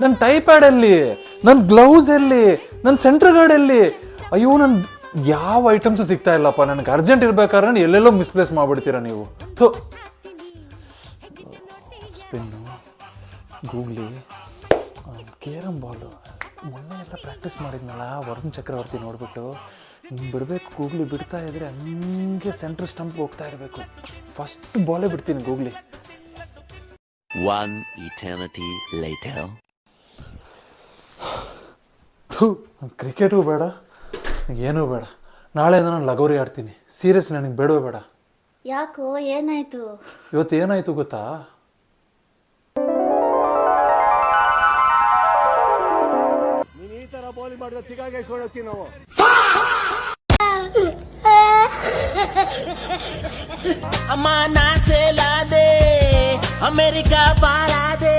ನನ್ನ ಟೈಪ್ಯಾಡ್ ಎಲ್ಲಿ, ನನ್ನ ಗ್ಲೌಸ್ ಎಲ್ಲಿ, ನನ್ನ ಸೆಂಟ್ರ್ ಗಾರ್ಡ್ ಎಲ್ಲಿ? ಅಯ್ಯೋ, ನನ್ನ ಯಾವ ಐಟಮ್ಸು ಸಿಗ್ತಾ ಇಲ್ಲಪ್ಪ. ನನಗೆ ಅರ್ಜೆಂಟ್ ಇರ್ಬೇಕಾದ್ರೆ ನಾನು ಎಲ್ಲೆಲ್ಲೋ ಮಿಸ್ಪ್ಲೇಸ್ ಮಾಡಿಬಿಡ್ತೀರಾ ನೀವು. ಥೋ, ಸ್ಪಿನ್ನು, ಗೂಗ್ಲಿ, ಕೇರಮ್ ಬಾಲು ಮೊನ್ನೆ ಎಲ್ಲ ಪ್ರಾಕ್ಟೀಸ್ ಮಾಡಿದ್ನಲ್ಲ ವರುಣ್ ಚಕ್ರವರ್ತಿ ನೋಡ್ಬಿಟ್ಟು. ಬಿಡಬೇಕು, ಗೂಗ್ಲಿ ಬಿಡ್ತಾ ಇದ್ರೆ ಹಂಗೆ ಸೆಂಟ್ರ್ ಸ್ಟಂಪ್ಗೆ ಹೋಗ್ತಾ ಇರಬೇಕು. ಫಸ್ಟ್ ಬಾಲೇ ಬಿಡ್ತೀನಿ googly. One eternity later. Cricket ಬೇಡ, ಏನೂ ಬೇಡ. ನಾಳೆಯಿಂದ ನಾನು ಲಗೋರಿ ಆಡ್ತೀನಿ. ಸೀರಿಯಸ್, ನನಗೆ ಬೇಡವೇ ಬೇಡ. ಯಾಕೋ, ಏನಾಯ್ತು? ಇವತ್ತು ಏನಾಯ್ತು ಗೊತ್ತಾ? ನೀನು ಈ ತರ ಬೌಲಿಂಗ್ ಮಾಡಿದ್ರೆ ತಿಗಾಗೆ ಎಸ್ಕೊಂಡೋಗ್ತೀವಿ ನಾವು. ಅಮ್ಮ ನಾ ಸೇಲಾದೆ, ಅಮೆರಿಕ ಬಾಳಾದೆ.